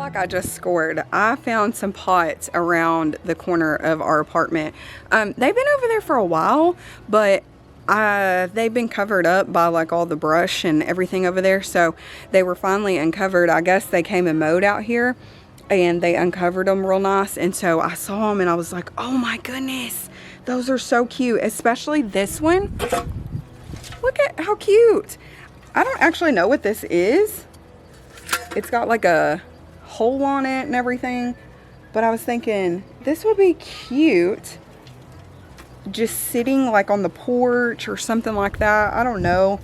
like I just scored. I found some pots around the corner of our apartment. They've been over there for a while, but they've been covered up by like all the brush and everything over there. So they were finally uncovered. I guess they came and mowed out here and they uncovered them real nice. And so I saw them and I was like, oh my goodness, those are so cute. Especially this one. Look at how cute. I don't actually know what this is. It's got like a hole on it and everything. But I was thinking this would be cute just sitting like on the porch or something like that. I don't know.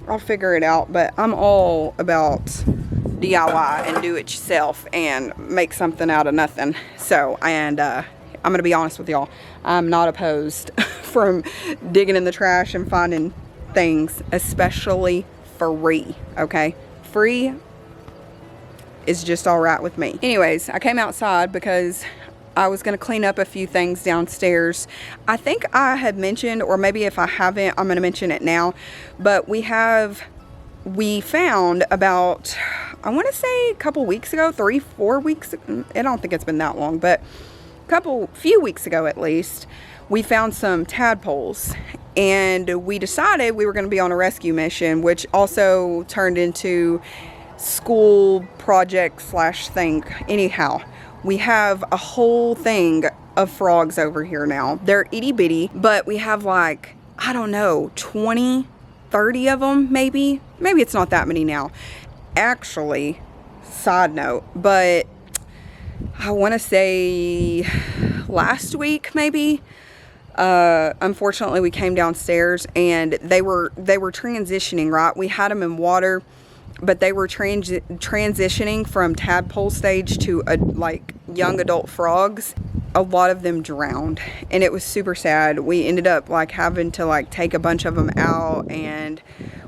I'll figure it out. But I'm all about DIY and do it yourself and make something out of nothing. So, and I'm going to be honest with y'all. I'm not opposed from digging in the trash and finding things, especially free. Okay? Free is just all right with me. Anyways, I came outside because I was going to clean up a few things downstairs. I think I had mentioned, or maybe if I haven't, I'm going to mention it now. But we found about, I want to say a couple weeks ago, 3-4 weeks. I don't think it's been that long, but few weeks ago at least, we found some tadpoles. And we decided we were going to be on a rescue mission, which also turned into school project / thing. Anyhow, we have a whole thing of frogs over here now. They're itty bitty, but we have like, I don't know, 20, 30 of them maybe. Maybe it's not that many now. Actually, side note, but I want to say last week maybe. Unfortunately, we came downstairs and they were transitioning, right? We had them in water, but they were transitioning from tadpole stage to like young adult frogs. A lot of them drowned and it was super sad. We ended up like having to like take a bunch of them out, and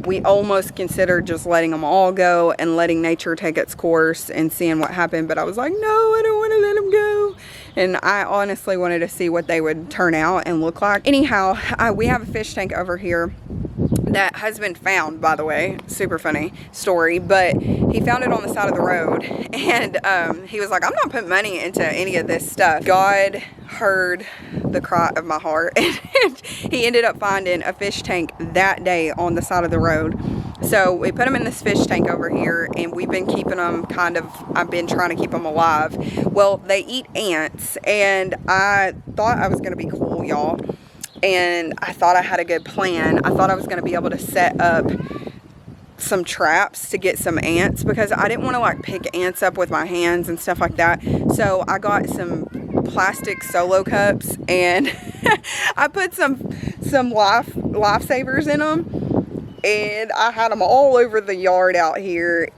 we almost considered just letting them all go and letting nature take its course and seeing what happened. But I was like, no, I don't want to let them go. And I honestly wanted to see what they would turn out and look like. Anyhow, we have a fish tank over here that has been found, by the way. Super funny story, but he found it on the side of the road, and he was like, I'm not putting money into any of this stuff. God heard the cry of my heart, and he ended up finding a fish tank that day on the side of the road. So we put them in this fish tank over here, and we've been keeping them I've been trying to keep them alive. Well, they eat ants, and I thought I was going to be cool, y'all. And I thought I had a good plan. I thought I was going to be able to set up some traps to get some ants, because I didn't want to like pick ants up with my hands and stuff like that. So I got some plastic Solo cups and I put some lifesavers in them, and I had them all over the yard out here,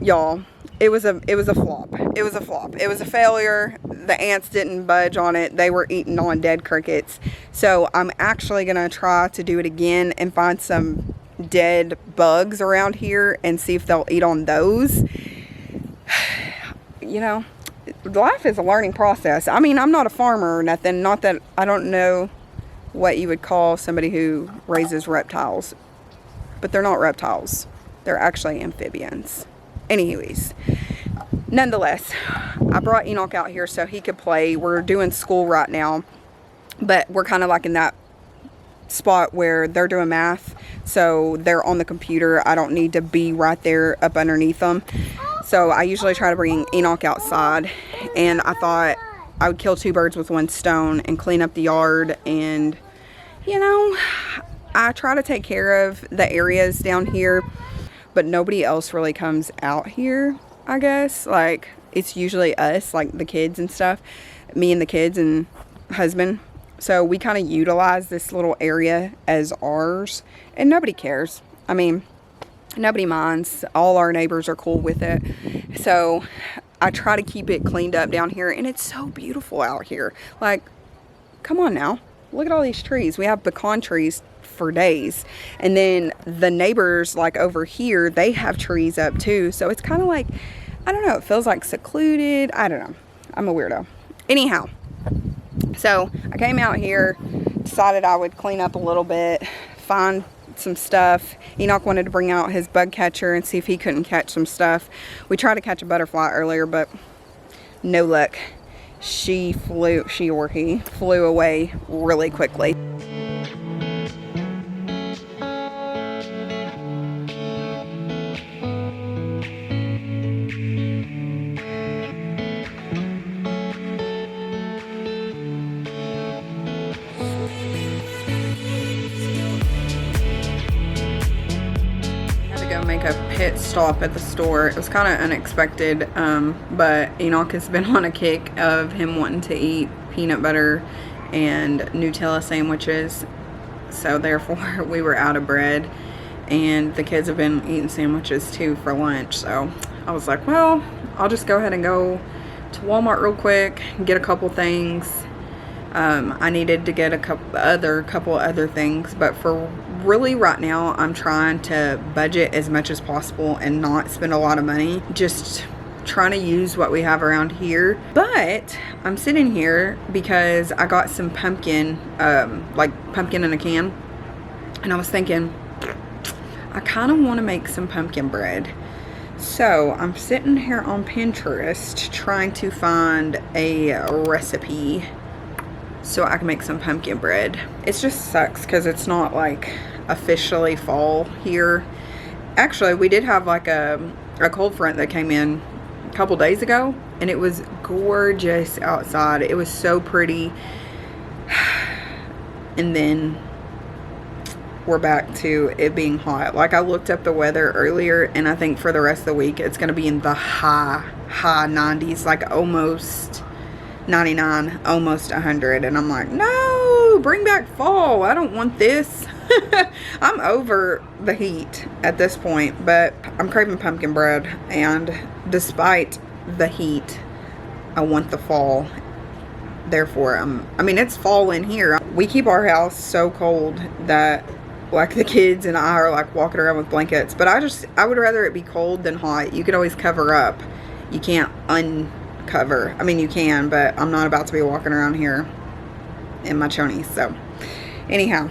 y'all. It was a flop. It was a flop. It was a failure. The ants didn't budge on it. They were eating on dead crickets. So I'm actually going to try to do it again and find some dead bugs around here and see if they'll eat on those. You know, life is a learning process. I mean, I'm not a farmer or nothing. Not that I don't know what you would call somebody who raises reptiles. But they're not reptiles. They're actually amphibians. Anyways, nonetheless, I brought Enoch out here so he could play. We're doing school right now, but we're kind of like in that spot where they're doing math, so they're on the computer. I don't need to be right there up underneath them. So I usually try to bring Enoch outside, and I thought I would kill two birds with one stone and clean up the yard. And, you know, I try to take care of the areas down here, but nobody else really comes out here, I guess. Like, it's usually us, like the kids and stuff. Me and the kids and husband. So we kind of utilize this little area as ours. And nobody cares. I mean, nobody minds. All our neighbors are cool with it. So I try to keep it cleaned up down here. And it's so beautiful out here. Like, come on now. Look at all these trees. We have pecan trees for days, and then the neighbors like over here, they have trees up too, so it's kind of like, I don't know, it feels like secluded. I don't know, I'm a weirdo. Anyhow, so I came out here, decided I would clean up a little bit, find some stuff. Enoch wanted to bring out his bug catcher and see if he couldn't catch some stuff. We tried to catch a butterfly earlier, but no luck. She or he flew away really quickly. Make a pit stop at the store. It was kind of unexpected, but Enoch has been on a kick of him wanting to eat peanut butter and Nutella sandwiches, so therefore we were out of bread, and the kids have been eating sandwiches too for lunch. So I was like, well, I'll just go ahead and go to Walmart real quick and get a couple things. I needed to get a couple other things, but for really right now, I'm trying to budget as much as possible and not spend a lot of money. Just trying to use what we have around here. But I'm sitting here because I got some pumpkin, like pumpkin in a can, and I was thinking, I kind of want to make some pumpkin bread. So I'm sitting here on Pinterest trying to find a recipe so I can make some pumpkin bread. It just sucks because it's not like officially fall here. Actually, we did have like a cold front that came in a couple days ago, and it was gorgeous outside. It was so pretty. And then we're back to it being hot. Like, I looked up the weather earlier, and I think for the rest of the week it's going to be in the high 90s, like almost 99, almost 100, and I'm like, no, bring back fall. I don't want this. I'm over the heat at this point, but I'm craving pumpkin bread, and despite the heat, I want the fall. Therefore, I mean, it's fall in here. We keep our house so cold that, like, the kids and I are like walking around with blankets, but I would rather it be cold than hot. You could always cover up. You can't uncover. I mean, you can, but I'm not about to be walking around here in my chonies. So anyhow,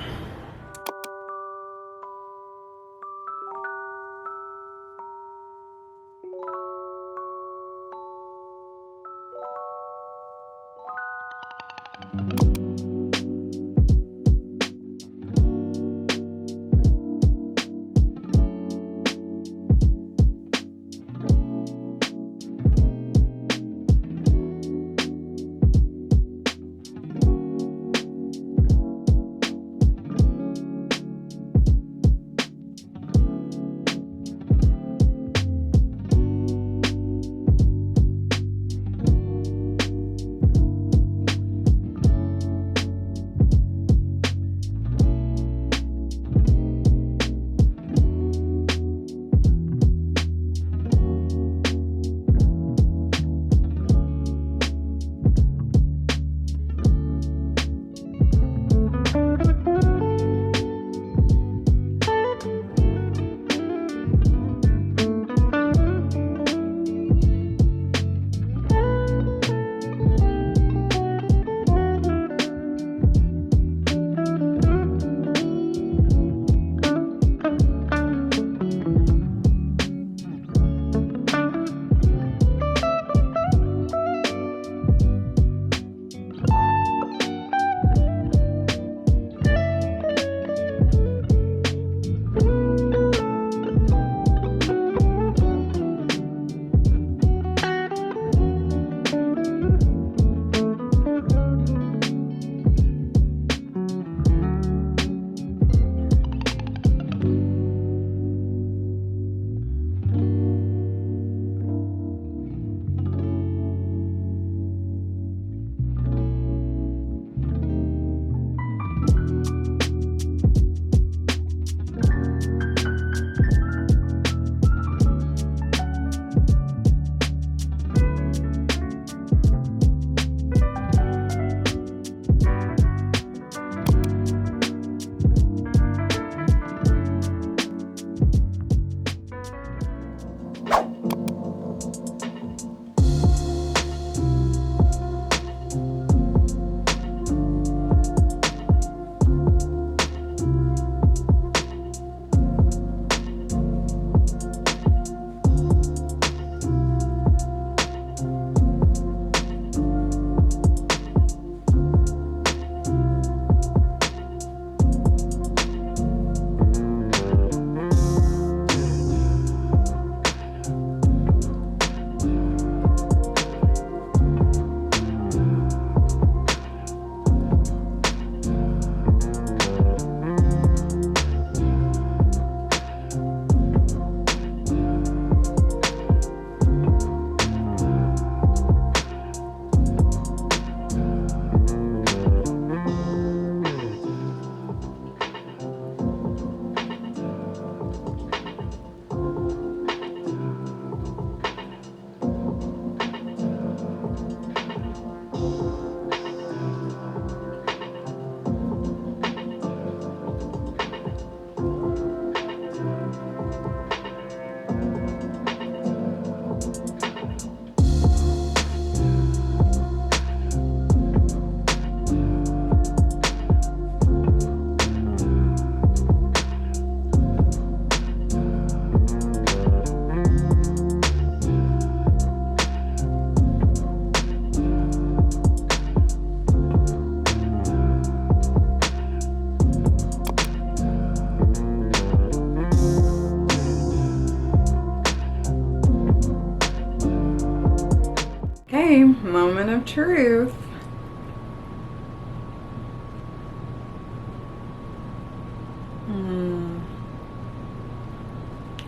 Okay, moment of truth.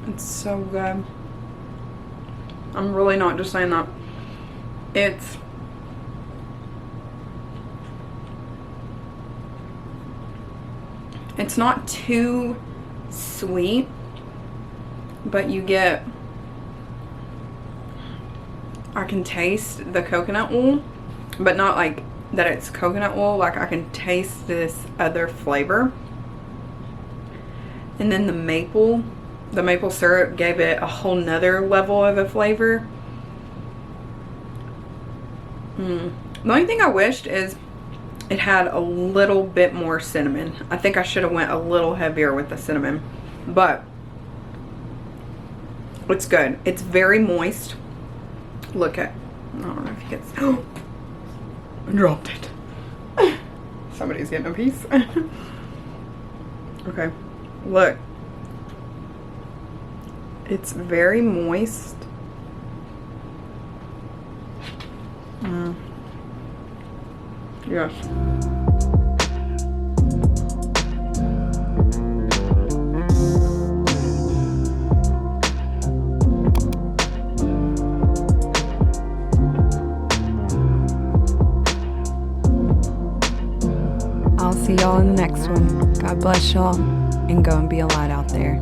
It's so good. I'm really not just saying that. It's not too sweet, but you get, I can taste the coconut oil, but not like that it's coconut oil. Like I can taste this other flavor. And then the maple syrup gave it a whole nother level of a flavor. The only thing I wished is it had a little bit more cinnamon. I think I should have went a little heavier with the cinnamon, but it's good. It's very moist. Look at, I don't know if you can, oh, I dropped it. Somebody's getting a piece. Okay, look. It's very moist. Yes. I'll see y'all in the next one. God bless y'all, and go and be a light out there.